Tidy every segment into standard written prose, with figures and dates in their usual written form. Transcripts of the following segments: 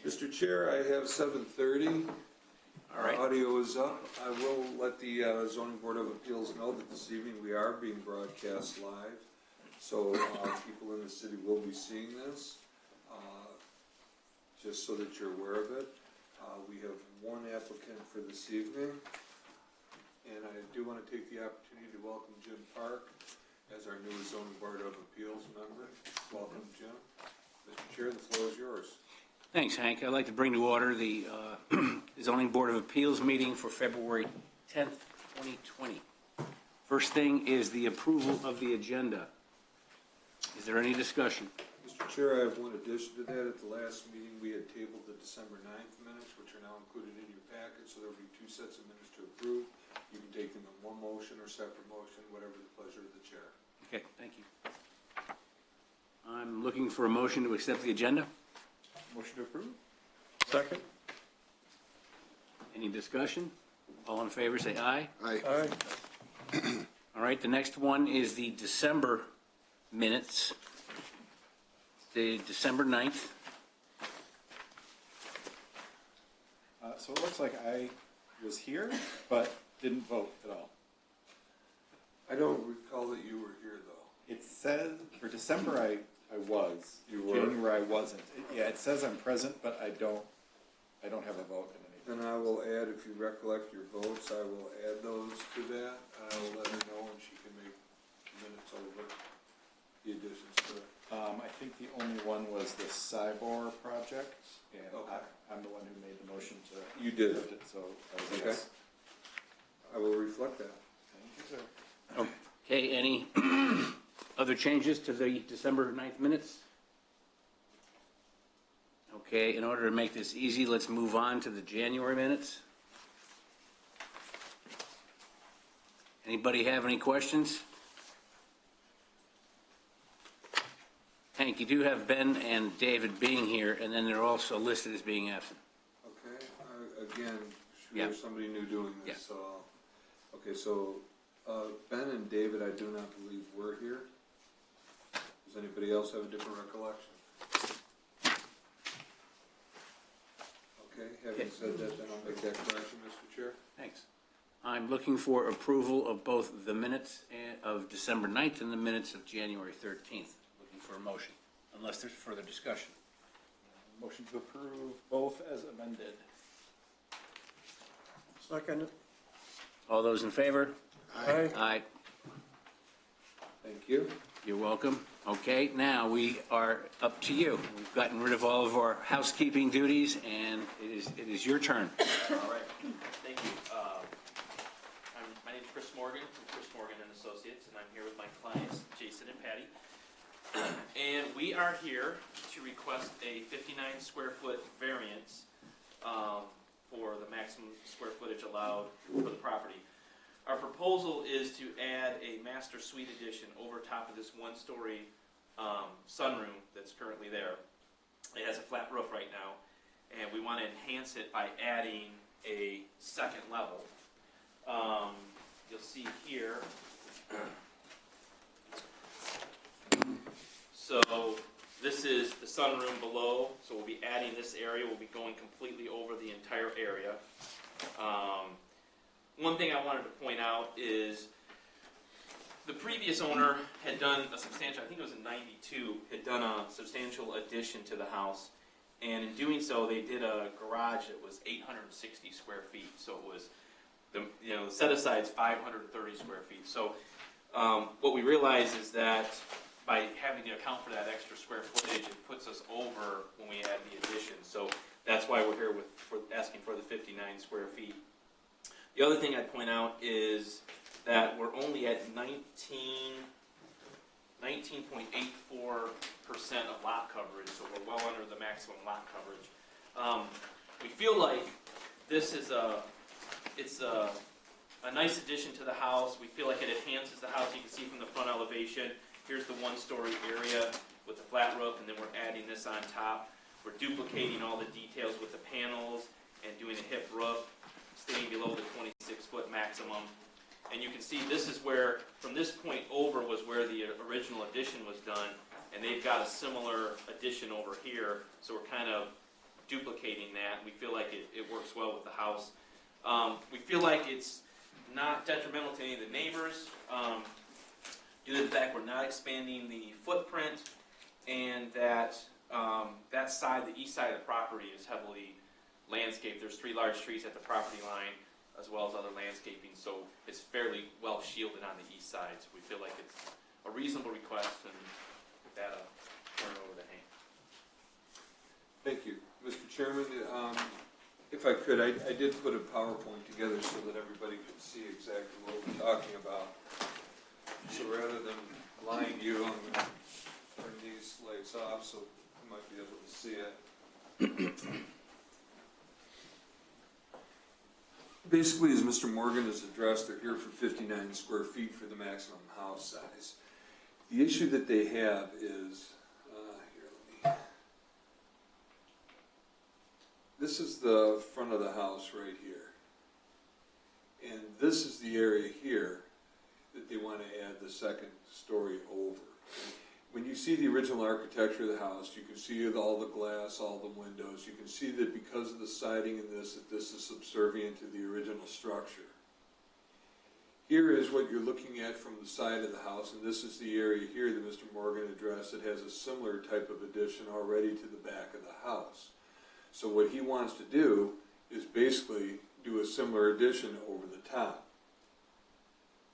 Mr. Chair, I have 7:30. All right. Our audio is up. I will let the Zoning Board of Appeals know that this evening we are being broadcast live. So people in the city will be seeing this, just so that you're aware of it. We have one applicant for this evening. And I do want to take the opportunity to welcome Jim Park as our new Zoning Board of Appeals member. Welcome, Jim. Mr. Chair, the floor is yours. Thanks, Hank. I'd like to bring to order the Zoning Board of Appeals meeting for February 10th, 2020. First thing is the approval of the agenda. Is there any discussion? Mr. Chair, I have one addition to that. At the last meeting, we had tabled the December 9th minutes, which are now included in your packet, so there will be 2 sets of minutes to approve. You can take them in one motion or separate motion, whatever the pleasure of the chair. Okay, thank you. I'm looking for a motion to accept the agenda. Motion to approve. Second. Any discussion? All in favor, say aye. Aye. All right, the next one is the December minutes. The December 9th. So it looks like I was here, but didn't vote at all. I don't recall that you were here, though. It says for December I was. You were? January I wasn't. It says I'm present, but I don't have a vote in anything. Then I will add, if you recollect your votes, I will add those to that. I will let her know, and she can make minutes over the additions to it. I think the only one was the Cybor project, and Okay. I'm the one who made the motion to. You did. accept it, so I was Okay. yes. I will reflect that. Thank you, sir. Okay, any other changes to the December 9th minutes? Okay, in order to make this easy, let's move on to the January minutes. Anybody have any questions? Hank, you do have Ben and David being here, and then they're also listed as being absent. Okay, again, Yeah. there's somebody new doing this, Yeah. so, okay, so, Ben and David, I do not believe were here. Does anybody else have a different recollection? Okay, having said that, then I'll make that correction, Mr. Chair. Thanks. I'm looking for approval of both the minutes of December 9th and the minutes of January 13th. Looking for a motion, unless there's further discussion. Motion to approve both as amended. Second. All those in favor? Aye. Aye. Thank you. You're welcome. Okay, now we are up to you. We've gotten rid of all of our housekeeping duties, and it is your turn. All right, thank you. My name is Chris Morgan from Chris Morgan and Associates, and I'm here with my clients, Jason and Patty. And we are here to request a 59 square foot variance for the maximum square footage allowed for the property. Our proposal is to add a master suite addition over top of this one-story sunroom that's currently there. It has a flat roof right now, and we want to enhance it by adding a second level. You'll see here. So this is the sunroom below, so we'll be adding this area. We'll be going completely over the entire area. One thing I wanted to point out is the previous owner had done a substantial, I think it was in '92, had done a substantial addition to the house. And in doing so, they did a garage that was 860 square feet. So it was, the set aside's 530 square feet. So what we realized is that by having to account for that extra square footage, it puts us over when we add the addition. So that's why we're here for asking for the 59 square feet. The other thing I'd point out is that we're only at 19.84% of lot coverage, so we're well under the maximum lot coverage. We feel like this is a nice addition to the house. We feel like it enhances the house. You can see from the front elevation, here's the one-story area with the flat roof, and then we're adding this on top. We're duplicating all the details with the panels and doing a hip roof, staying below the 26-foot maximum. And you can see this is where, from this point over, was where the original addition was done. and they've got a similar addition over here, so we're kind of duplicating that. We feel like it works well with the house. We feel like it's not detrimental to any of the neighbors, due to the fact we're not expanding the footprint, and that that side, the east side of the property, is heavily landscaped. There's 3 large trees at the property line, as well as other landscaping, so it's fairly well shielded on the east side. So we feel like it's a reasonable request, and with that, I'll turn it over to Hank. Thank you. Mr. Chairman, if I could, I did put a PowerPoint together so that everybody could see exactly what we're talking about. So rather than lying to you, I'm going to turn these lights off so you might be able to see it. Basically, as Mr. Morgan has addressed, they're here for 59 square feet for the maximum house size. The issue that they have is, this is the front of the house right here. And this is the area here that they want to add the second story over. When you see the original architecture of the house, you can see all the glass, all the windows. You can see that because of the siding and this, that this is subservient to the original structure. Here is what you're looking at from the side of the house, and this is the area here that Mr. Morgan addressed that has a similar type of addition already to the back of the house. So what he wants to do is basically do a similar addition over the top.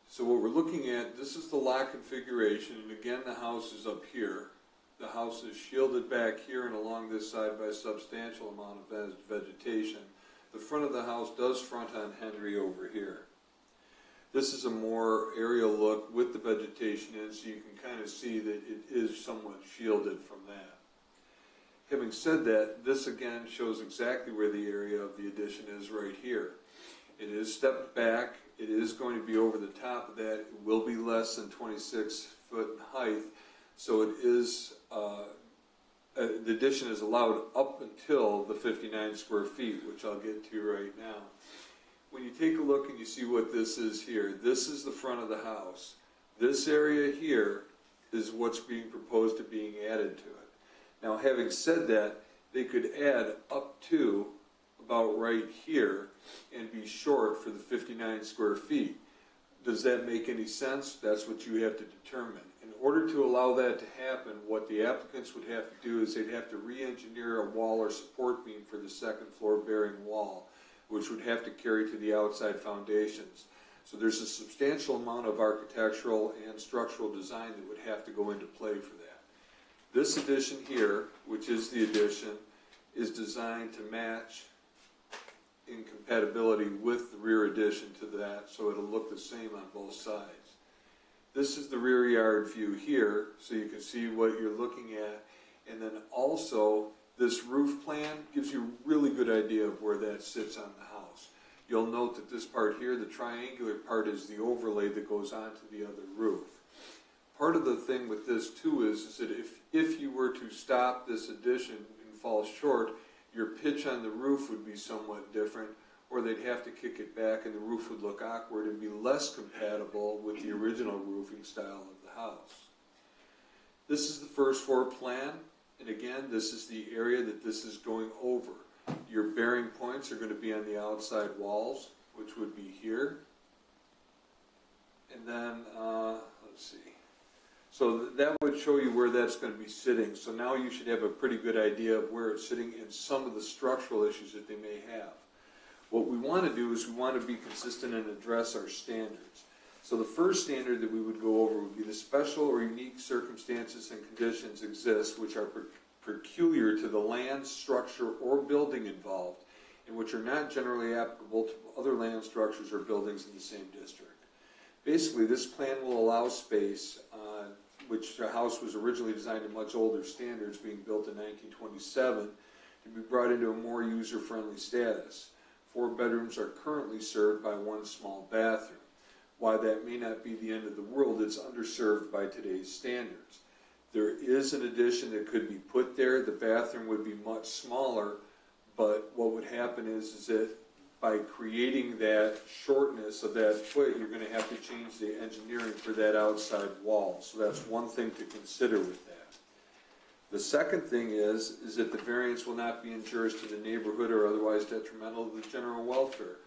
So what we're looking at, this is the lot configuration, and again the house is up here. The house is shielded back here and along this side by a substantial amount of vegetation. The front of the house does front on Henry over here. This is a more aerial look with the vegetation in, so you can kind of see that it is somewhat shielded from that. Having said that, this again shows exactly where the area of the addition is right here. It is stepped back. It is going to be over the top of that. It will be less than 26 foot in height. So it is, the addition is allowed up until the 59 square feet, which I'll get to right now. When you take a look and you see what this is here, this is the front of the house. This area here is what's being proposed to being added to it. Now, having said that, they could add up to about right here and be short for the 59 square feet. Does that make any sense? That's what you have to determine. In order to allow that to happen, what the applicants would have to do is they'd have to re-engineer a wall or support beam for the second floor bearing wall, which would have to carry to the outside foundations. So there's a substantial amount of architectural and structural design that would have to go into play for that. This addition here, which is the addition, is designed to match in compatibility with the rear addition to that, so it'll look the same on both sides. This is the rear yard view here, so you can see what you're looking at, and then also this roof plan gives you a really good idea of where that sits on the house. You'll note that this part here, the triangular part, is the overlay that goes onto the other roof. Part of the thing with this too is that if you were to stop this addition and fall short, your pitch on the roof would be somewhat different, or they'd have to kick it back and the roof would look awkward and be less compatible with the original roofing style of the house. This is the first floor plan, and again, this is the area that this is going over. Your bearing points are going to be on the outside walls, which would be here. And then, let's see. So that would show you where that's going to be sitting. So now you should have a pretty good idea of where it's sitting and some of the structural issues that they may have. What we want to do is we want to be consistent and address our standards. So the first standard that we would go over would be the special or unique circumstances and conditions exist which are peculiar to the land, structure, or building involved, and which are not generally applicable to other land structures or buildings in the same district. Basically, this plan will allow space, which the house was originally designed to much older standards, being built in 1927, to be brought into a more user-friendly status. 4 bedrooms are currently served by 1 small bathroom. While that may not be the end of the world, it's underserved by today's standards. There is an addition that could be put there. The bathroom would be much smaller, but what would happen is that by creating that shortness of that foot, you're going to have to change the engineering for that outside wall. So that's one thing to consider with that. The second thing is that the variance will not be injurious to the neighborhood or otherwise detrimental to the general welfare.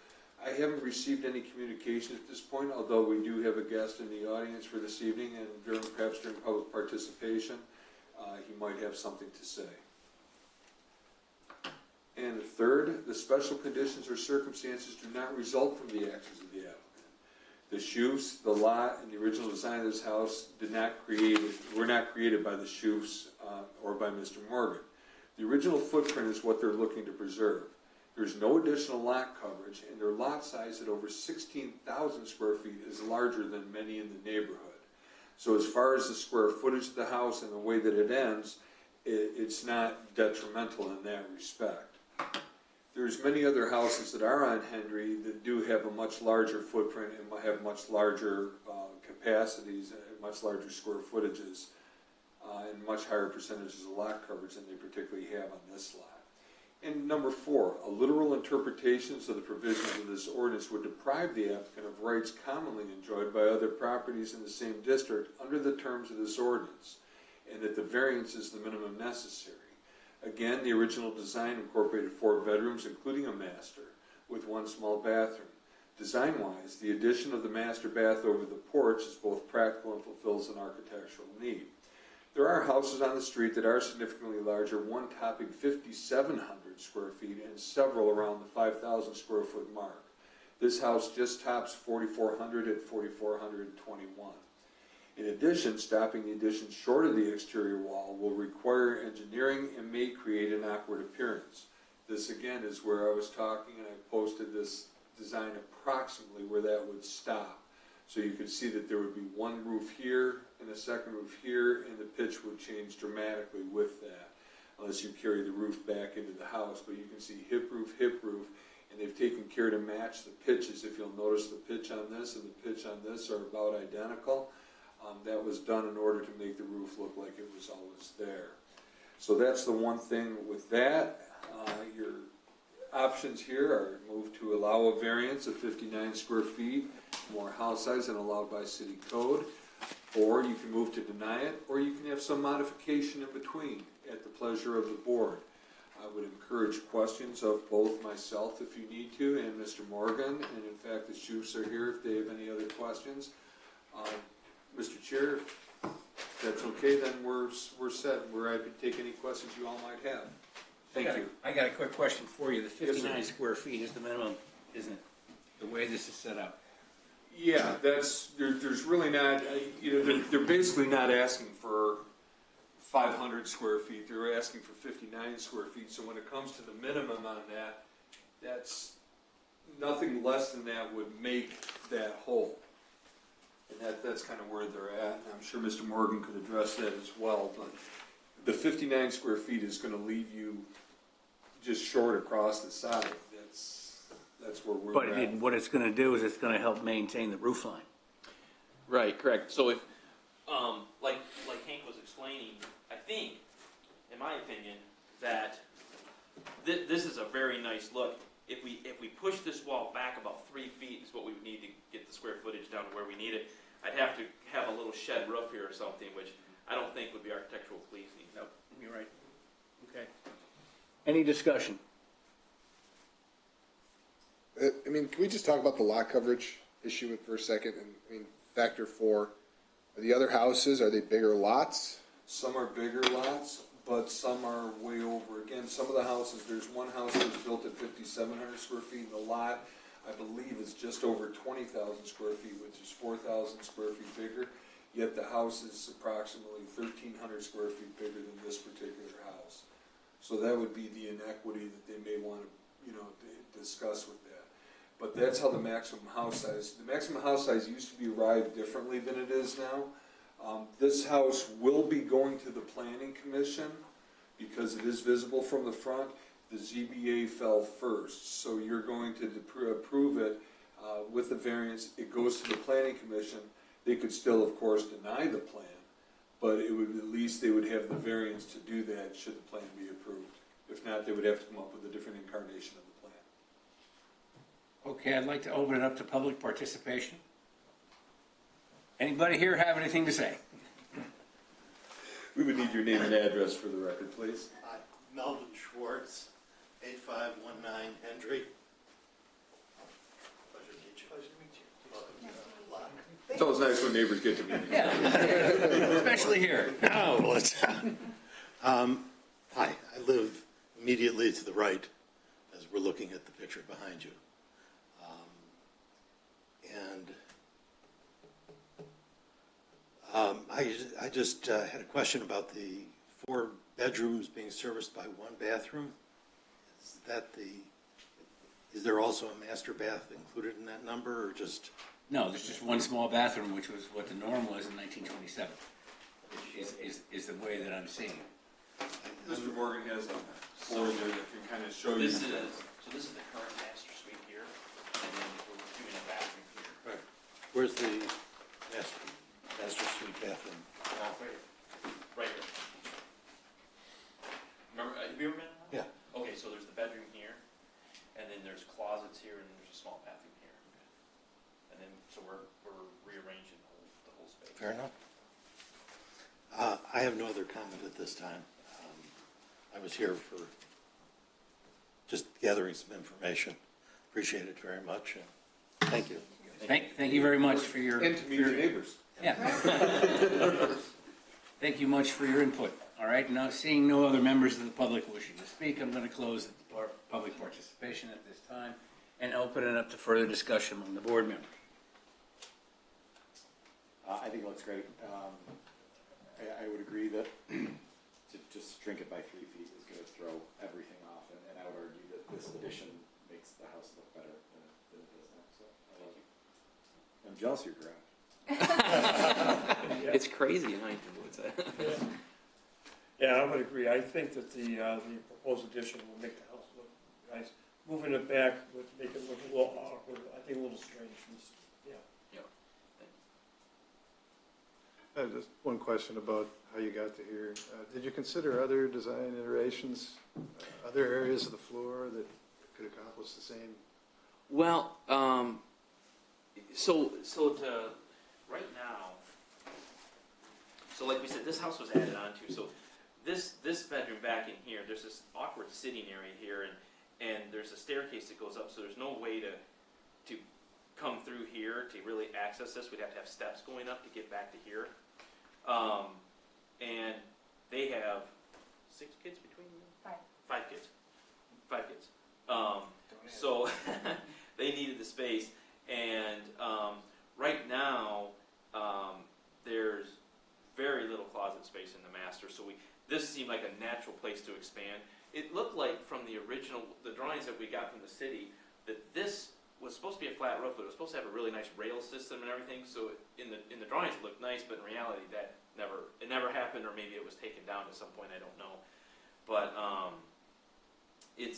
I haven't received any communication at this point, although we do have a guest in the audience for this evening, and perhaps during public participation, he might have something to say. And third, the special conditions or circumstances do not result from the actions of the applicant. The Schufs, the lot, and the original design of this house were not created by the Schufs or by Mr. Morgan. The original footprint is what they're looking to preserve. There's no additional lot coverage, and their lot size at over 16,000 square feet is larger than many in the neighborhood. So as far as the square footage of the house and the way that it ends, it's not detrimental in that respect. There's many other houses that are on Henry that do have a much larger footprint and have much larger capacities and much larger square footages and much higher percentages of lot coverage than they particularly have on this lot. And number four, a literal interpretations of the provisions of this ordinance would deprive the applicant of rights commonly enjoyed by other properties in the same district under the terms of this ordinance, and that the variance is the minimum necessary. Again, the original design incorporated 4 bedrooms, including a master, with 1 small bathroom. Design-wise, the addition of the master bath over the porch is both practical and fulfills an architectural need. There are houses on the street that are significantly larger, one topping 5,700 square feet and several around the 5,000 square foot mark. This house just tops 4,400 at 4,421. In addition, stopping the addition short of the exterior wall will require engineering and may create an awkward appearance. This again is where I was talking, and I posted this design approximately where that would stop. So you could see that there would be one roof here and a second roof here, and the pitch would change dramatically with that, unless you carry the roof back into the house. But you can see hip roof, and they've taken care to match the pitches. If you'll notice, the pitch on this and the pitch on this are about identical. That was done in order to make the roof look like it was always there. So that's the one thing with that. Your options here are move to allow a variance of 59 square feet, more house size than allowed by city code, or you can move to deny it, or you can have some modification in between at the pleasure of the board. I would encourage questions of both myself if you need to, and Mr. Morgan, and in fact the Schufs are here if they have any other questions. Mr. Chair, if that's okay, then we're set. We're happy to take any questions you all might have. Thank you. I got a quick question for you. The 59 square feet is the minimum, isn't it? The way this is set up. Yeah, there's really not, they're basically not asking for 500 square feet. They're asking for 59 square feet. So when it comes to the minimum on that, that's nothing less than that would make that whole. And that's kind of where they're at. And I'm sure Mr. Morgan could address that as well. But the 59 square feet is going to leave you just short across the side. That's where we're at. But what it's going to do is it's going to help maintain the roof line. Right, correct. So if, like Hank was explaining, I think, in my opinion, that this is a very nice look. If we push this wall back about 3 feet is what we would need to get the square footage down to where we need it. I'd have to have a little shed roof here or something, which I don't think would be architectural pleasing. No, you're right. Okay. Any discussion? I mean, can we just talk about the lot coverage issue for a second? And I mean, factor 4, are the other houses, are they bigger lots? Some are bigger lots, but some are way over. Again, some of the houses, there's one house that was built at 5,700 square feet, and the lot, I believe, is just over 20,000 square feet, which is 4,000 square feet bigger. Yet the house is approximately 1,300 square feet bigger than this particular house. So that would be the inequity that they may want to, discuss with that. But that's how the maximum house size. The maximum house size used to be arrived differently than it is now. This house will be going to the Planning Commission because it is visible from the front. The ZBA fell first, so you're going to approve it with the variance. It goes to the Planning Commission. They could still, of course, deny the plan, but it would, at least they would have the variance to do that should the plan be approved. If not, they would have to come up with a different incarnation of the plan. Okay, I'd like to open it up to public participation. Anybody here have anything to say? We would need your name and address for the record, please. Melvin Schwartz, 8519 Hendry. Pleasure to meet you. Pleasure to meet you. Welcome to the block. It's always nice when neighbors get to meet you. Especially here. Oh, well, it's, hi, I live immediately to the right as we're looking at the picture behind you. I just had a question about the 4 bedrooms being serviced by 1 bathroom. Is there also a master bath included in that number, or just? No, there's just one small bathroom, which was what the norm was in 1927, is the way that I'm seeing it. Mr. Morgan has a floor there that can kind of show you. This is the current master suite here, and then we're doing a bathroom here. Right. Where's the master suite bathroom? Right here. Remember, have you ever been in one? Yeah. Okay, so there's the bedroom here, and then there's closets here, and there's a small bathroom here. And then, so we're rearranging the whole space. Fair enough. I have no other comment at this time. I was here for just gathering some information. Appreciate it very much. Thank you. Thank you very much for your. And to meet your neighbors. Yeah. Thank you much for your input. All right, now seeing no other members of the public wishing to speak, I'm going to close the public participation at this time and open it up to further discussion among the board members. I think it looks great. I would agree that to just shrink it by 3 feet is going to throw everything off, and I would argue that this addition makes the house look better than it does now. So I love it. I'm jealous of your garage. It's crazy in Huntington Woods. Yeah, I would agree. I think that the proposed addition will make the house look nice. Moving it back would make it look a little awkward, I think a little strange. Yeah. I have just one question about how you got to here. Did you consider other design iterations, other areas of the floor that could accomplish the same? Well, So to, right now, so like we said, this house was added on to, so this bedroom back in here, there's this awkward sitting area here, and there's a staircase that goes up, so there's no way to come through here to really access this. We'd have to have steps going up to get back to here. And they have 6 kids between them? 5 kids. 5 kids. So they needed the space, and right now there's very little closet space in the master, so this seemed like a natural place to expand. It looked like from the drawings that we got from the city, that this was supposed to be a flat roof, but it was supposed to have a really nice rail system and everything. So in the drawings it looked nice, but in reality that never happened, or maybe it was taken down at some point. I don't know. But it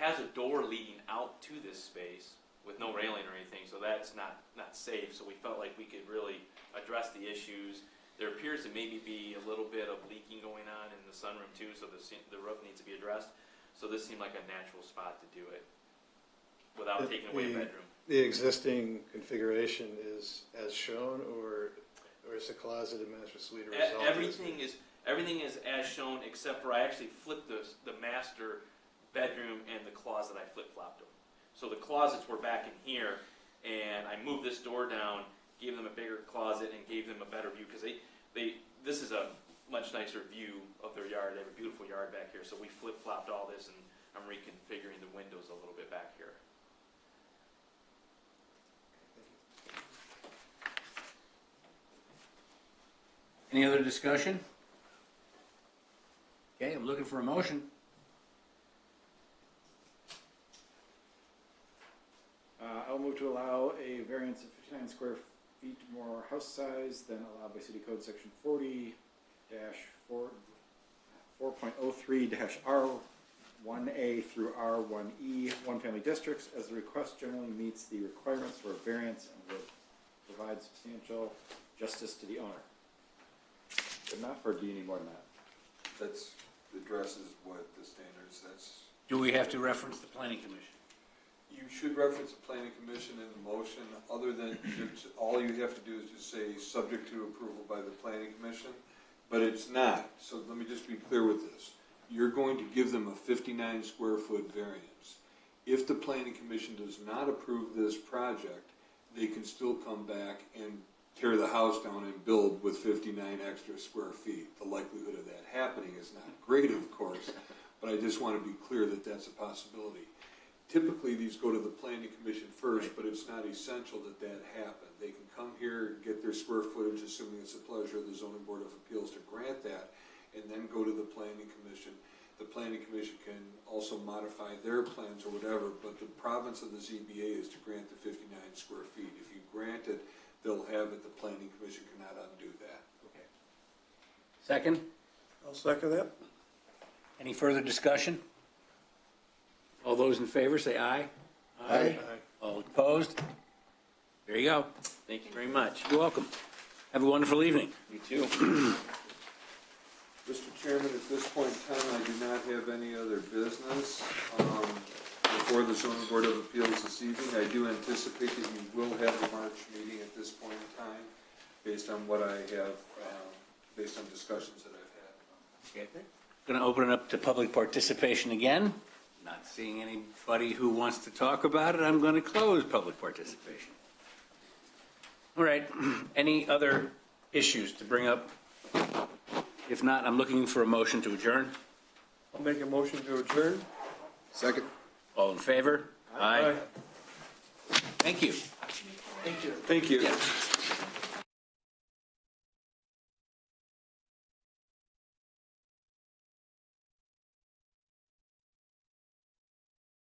has a door leading out to this space with no railing or anything, so that's not safe. So we felt like we could really address the issues. There appears to maybe be a little bit of leaking going on in the sunroom too, so the roof needs to be addressed. So this seemed like a natural spot to do it without taking away a bedroom. The existing configuration is as shown, or is the closet and master suite a result? Everything is as shown, except for I actually flipped the master bedroom and the closet. I flip-flopped them. So the closets were back in here, and I moved this door down, gave them a bigger closet, and gave them a better view, because this is a much nicer view of their yard. They have a beautiful yard back here, so we flip-flopped all this, and I'm reconfiguring the windows a little bit back here. Any other discussion? Okay, I'm looking for a motion. I'll move to allow a variance of 59 square feet more house size than allowed by City Code Section 40-4.03-R1A through R1E, one-family districts, as the request generally meets the requirements for a variance and would provide substantial justice to the owner. Good enough, or do you need more than that? That's addresses what the standards. Do we have to reference the planning commission? You should reference the planning commission in the motion. Other than all you have to do is just say subject to approval by the planning commission, but it's not. So let me just be clear with this. You're going to give them a 59 square foot variance. If the planning commission does not approve this project, they can still come back and tear the house down and build with 59 extra square feet. The likelihood of that happening is not great, of course, but I just want to be clear that that's a possibility. Typically, these go to the planning commission first, but it's not essential that that happen. They can come here, get their square footage, assuming it's the pleasure of the zoning board of appeals to grant that, and then go to the planning commission. The planning commission can also modify their plans or whatever, but the province of the ZBA is to grant the 59 square feet. If you grant it, they'll have it. The planning commission cannot undo that. Okay. Second, I'll second that. any further discussion? All those in favor, say aye. Aye. All opposed? There you go. Thank you very much. You're welcome. Have a wonderful evening. You too. Mr. Chairman, at this point in time, I do not have any other business before the zoning board of appeals this evening. I do anticipate that you will have a March meeting at this point in time, based on what I have, based on discussions that I've had. Okay. Going to open it up to public participation again. Not seeing anybody who wants to talk about it, I'm going to close public participation. All right. Any other issues to bring up? If not, I'm looking for a motion to adjourn. I'll make a motion to adjourn. Second. All in favor? Aye. Thank you. Thank you. Yeah.